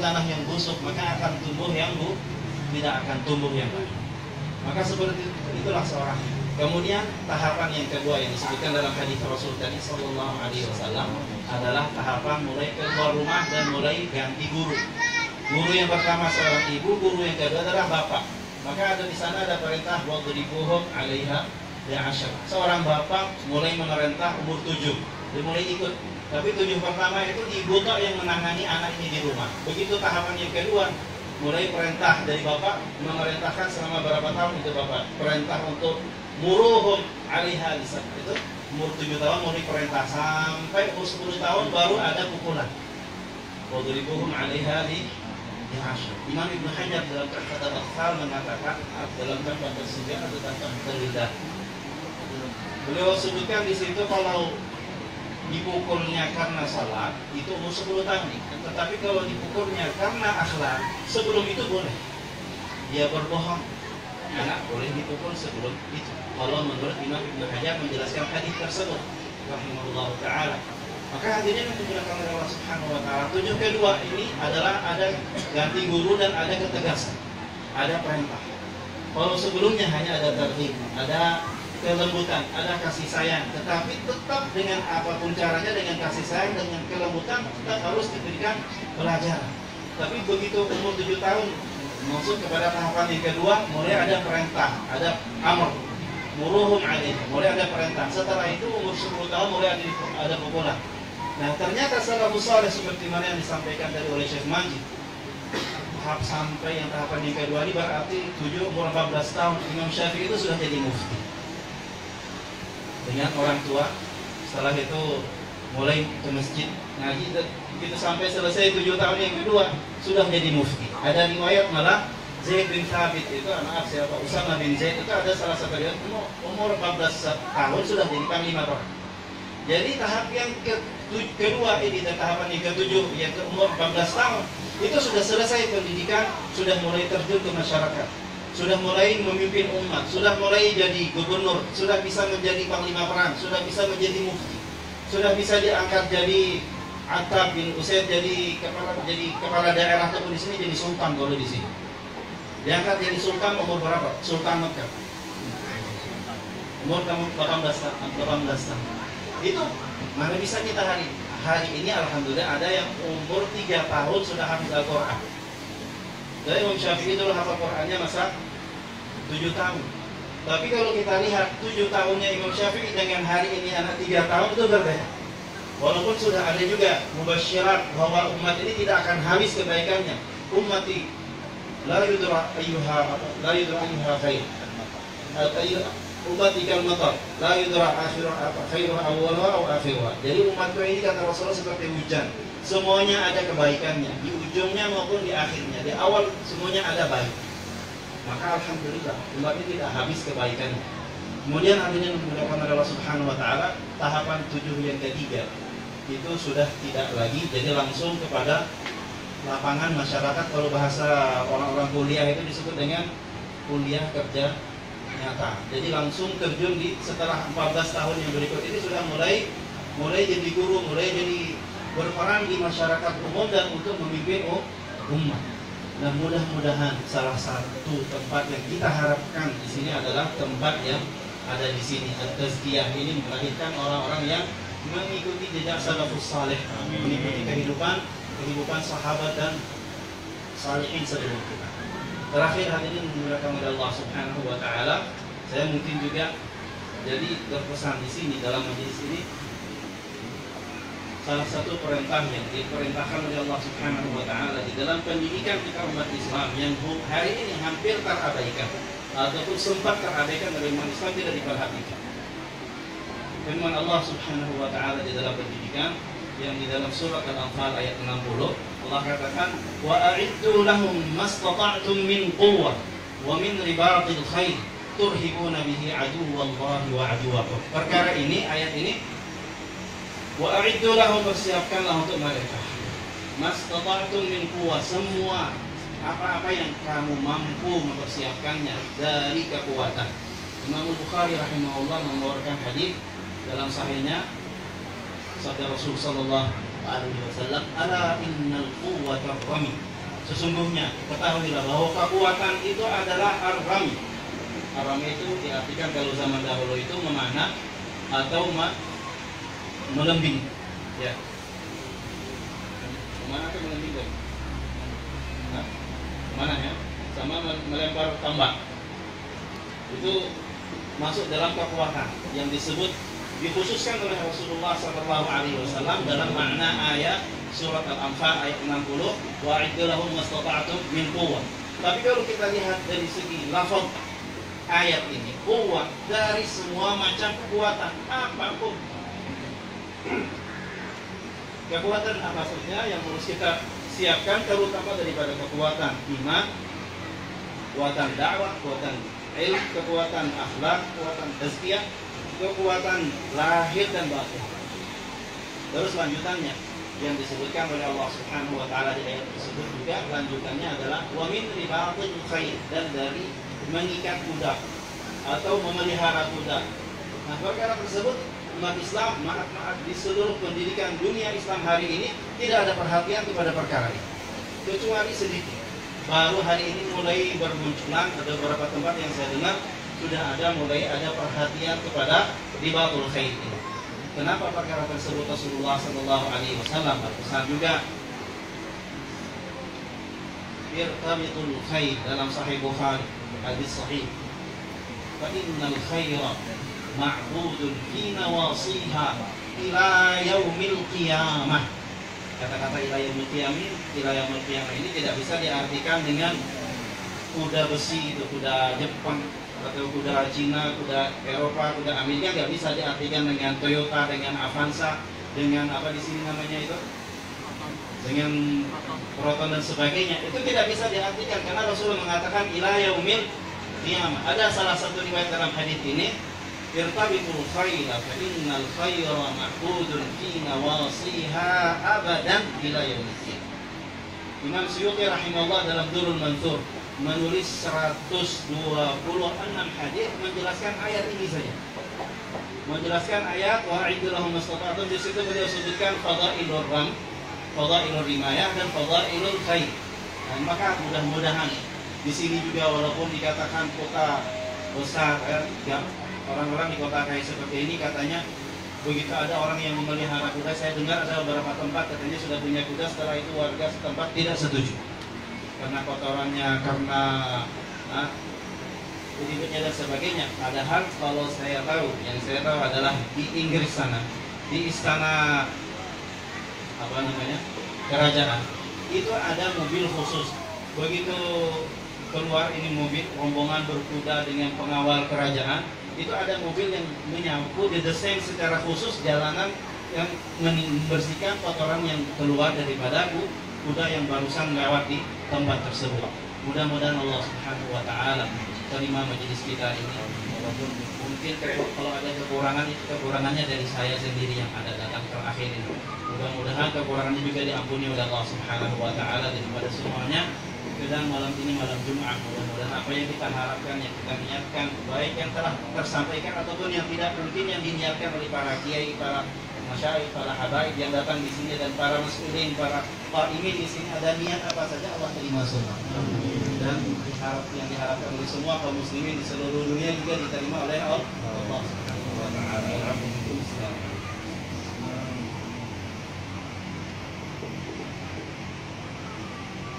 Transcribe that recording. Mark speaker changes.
Speaker 1: tanah yang busuk, maka akan tumbuh yang tidak akan tumbuh yang baik. Maka seperti itulah seorang. Kemudian tahapan yang kedua yang disebutkan dalam hadis Rasul tadi Sallallahu Alaihi Wasallam adalah tahapan mulai keluar rumah dan mulai ganti guru. Guru yang pertama seorang ibu, guru yang kedua adalah bapak. Maka ada di sana ada perintah wadribuhum 'alaiha bi'ashar. Seorang bapak mulai memerintah umur 7, dia mulai ikut. Tapi 7 pertama itu ibu tak yang menangani anak ini di rumah. Begitu tahapan yang kedua, mulai perintah dari bapak memerintahkan selama berapa tahun itu bapak perintah untuk muruhum 'alaiha lisan. Itu umur 7 tahun mulai perintah sampai umur 10 tahun baru ada pukulan. Wadribuhum 'alaiha bi'ashar. Imam Ibn Hajar dalam Tuhfatul Athfal mengatakan dalam Tuhfatul Sibyan atau Tuhfatul Lidah, beliau sebutkan di situ kalau dipukulnya karena salat itu umur 10 tahun, tetapi kalau dipukulnya karena akhlak sebelum itu boleh. Dia berbohong, anak boleh dipukul sebelum itu. Kalau menurut Imam Ibn Hajar menjelaskan hadis tersebut, rahimahullah taala. Maka hadirin yang dimuliakan oleh Allah Subhanahu wa taala, 7 kedua ini adalah ada ganti guru dan ada ketegasan, ada perintah. Kalau sebelumnya hanya ada tertib, ada kelembutan, ada kasih sayang, tetapi tetap dengan apapun caranya, dengan kasih sayang, dengan kelembutan tetap harus diberikan pelajaran. Tapi begitu umur 7 tahun masuk kepada tahapan yang kedua, mulai ada perintah, ada amr, muruhum 'alaihi, mulai ada perintah. Setelah itu umur 10 tahun mulai ada pukulan. Nah, ternyata salafus saleh seperti mana yang disampaikan tadi oleh Syekh Majid, sampai yang tahapan yang kedua ini berarti 7 umur 14 tahun Imam Syafi'i itu sudah jadi mufti dengan orang tua. Setelah itu mulai ke masjid ngaji, begitu sampai selesai 7 tahun yang kedua sudah jadi mufti. Ada riwayat malah Zaid bin Thabit itu, maaf siapa, Usama bin Zaid itu ada salah satu riwayat umur 14 tahun sudah jadi panglima perang. Jadi tahap yang kedua ini dan tahapan yang ketujuh yang ke umur 14 tahun itu sudah selesai pendidikan, sudah mulai terjun ke masyarakat, sudah mulai memimpin umat, sudah mulai jadi gubernur, sudah bisa menjadi panglima perang, sudah bisa menjadi mufti, sudah bisa diangkat jadi Attab bin Usaid jadi kepala daerah, ataupun di sini jadi sultan. Kalau di sini diangkat jadi sultan umur berapa? Sultan Mekah umur 18 tahun. Itu mana bisa kita hari ini alhamdulillah ada yang umur 3 tahun sudah hafal Al-Quran. Jadi Imam Syafi'i dulu hafal Qurannya masa 7 tahun. Tapi kalau kita lihat 7 tahunnya Imam Syafi'i dengan hari ini anak 3 tahun itu berbeda. Walaupun sudah ada juga mubasyirat bahwa umat ini tidak akan habis kebaikannya. Ummati la yudra ayyuha khair. Umat ikan matar, la yudra khairuha awwaluha aw akhiruha. Jadi umatku ini kata Rasulullah seperti hujan, semuanya ada kebaikannya di ujungnya maupun di akhirnya. Di awal semuanya ada baik. Maka alhamdulillah umat ini tidak habis kebaikannya. Kemudian hadirin dimuliakan oleh Allah Subhanahu wa taala, tahapan 7 yang ketiga itu sudah tidak lagi, jadi langsung kepada lapangan masyarakat. Kalau bahasa orang-orang kuliah itu disebut dengan kuliah kerja nyata. Jadi langsung terjun di setelah 14 tahun yang berikut ini sudah mulai jadi guru, mulai jadi berperan di masyarakat umum dan untuk memimpin umat. Dan mudah-mudahan salah satu tempat yang kita harapkan di sini adalah tempat yang ada di sini. Tazkiyah ini melahirkan orang-orang yang mengikuti jejak salafus saleh, mengikuti kehidupan sahabat dan salihin sebelum kita. Terakhir hadirin dimuliakan oleh Allah Subhanahu wa taala, saya mungkin juga jadi berpesan di sini dalam majelis ini, salah satu perintah yang diperintahkan oleh Allah Subhanahu wa taala di dalam pendidikan kita umat Islam yang hari ini hampir terabaikan ataupun sempat terabaikan oleh umat Islam, tidak diperhatikan. Firman Allah Subhanahu wa taala di dalam pendidikan yang di dalam surat Al-Anfal ayat 60, Allah katakan, wa a'iddu lahum mastata'tum min quwwah wa min ribatil khair turhibuna bihi aduwallahi wa aduwakum. Perkara ini, ayat ini, wa a'iddu lahum, persiapkanlah untuk mereka, mastata'tum min quwwah, semua apa-apa yang kamu mampu mempersiapkannya dari kekuatan. Imam Bukhari rahimahullah mengeluarkan hadis dalam sahihnya, sabda Rasul sallallahu alaihi wasallam, ala innal quwwata rami. Sesungguhnya ketahuilah bahwa kekuatan itu adalah ar-ram. Ar-ram itu diartikan kalau zaman dahulu itu memanah atau melembing. Ya. Memanah atau melembing kan? Nah, memanah ya, sama melempar tombak. Itu masuk dalam kekuatan yang disebut, dikhususkan oleh Rasulullah SAW dalam makna ayat surat Al-Anfal ayat 60, wa'iddu lahum mastata'tum min quwwah. Tapi kalau kita lihat dari segi lafaz ayat ini, quwwah dari semua macam kekuatan apapun. Kekuatan apa saja yang harus kita siapkan, terutama daripada kekuatan iman, kekuatan dakwah, kekuatan ilmu, kekuatan akhlak, kekuatan tazkiyah, kekuatan lahir dan batin. Terus lanjutannya yang disebutkan oleh Allah Subhanahu wa taala di ayat tersebut juga, lanjutannya adalah wa min ribatil khair, dan dari mengikat kuda atau memelihara kuda. Nah, perkara tersebut umat Islam, maaf di seluruh pendidikan dunia Islam hari ini tidak ada perhatian kepada perkara ini, kecuali sedikit. Baru hari ini mulai bermunculan, ada beberapa tempat yang saya dengar sudah mulai ada perhatian kepada ribatul khair ini. Kenapa perkara tersebut? Rasulullah sallallahu alaihi wasallam berpesan juga, irtabitul khair, dalam Sahih Bukhari, hadis sahih, fa innal khaira ma'budun fi nawasiha ila yaumil qiyamah. Kata-kata ila yaumil qiyamah ini tidak bisa diartikan dengan kuda besi itu, kuda Jepang atau kuda Cina, kuda Eropa, kuda Amerika, nggak bisa diartikan dengan Toyota, dengan Avanza, dengan apa di sini namanya itu, dengan Proton dan sebagainya. Itu tidak bisa diartikan karena Rasulullah mengatakan ila yaumil qiyamah. Ada salah satu riwayat dalam hadis ini, irtabitul khaira fa innal khaira ma'budun fi nawasiha abadan ila yaumil qiyamah. Imam Suyuti rahimahullah dalam Durrul Mansur menulis 126 hadis menjelaskan ayat ini saja. Menjelaskan ayat wa'iddu lahum mastata'tum, di situ beliau sebutkan fadailur ram, fadailur rimayah, dan fadailul khair. Dan maka mudah-mudahan di sini juga walaupun dikatakan kota besar, orang-orang di kota kayak seperti ini katanya begitu ada orang yang memelihara kuda. Saya dengar ada beberapa tempat katanya sudah punya kuda, setelah itu warga setempat tidak setuju karena kotorannya, karena ribetnya dan sebagainya. Padahal kalau saya tahu, yang saya tahu adalah di Inggris sana, di istana apa namanya, kerajaan, itu ada mobil khusus. Begitu keluar ini mobil rombongan berkuda dengan pengawal kerajaan, itu ada mobil yang menyapu, didesain secara khusus jalanan yang membersihkan kotoran yang keluar daripada kuda yang barusan lewat di tempat tersebut. Mudah-mudahan Allah Subhanahu wa taala terima majelis kita ini. Walaupun mungkin kalau ada kekurangan, itu kekurangannya dari saya sendiri yang ada datang terakhir ini. Mudah-mudahan kekurangannya juga diampuni oleh Allah Subhanahu wa taala daripada semuanya. Dan malam ini malam Jumat, mudah-mudahan apa yang kita harapkan, yang kita niatkan, baik yang telah tersampaikan ataupun yang tidak, mungkin yang diniatkan oleh para kiai, para masyayikh, para habaib yang datang di sini, dan para mas'ulin, para qaimin di sini, ada niat apa saja Allah terima semua. Dan yang diharapkan oleh semua kaum muslimin di seluruh dunia juga diterima oleh Allah Subhanahu wa taala.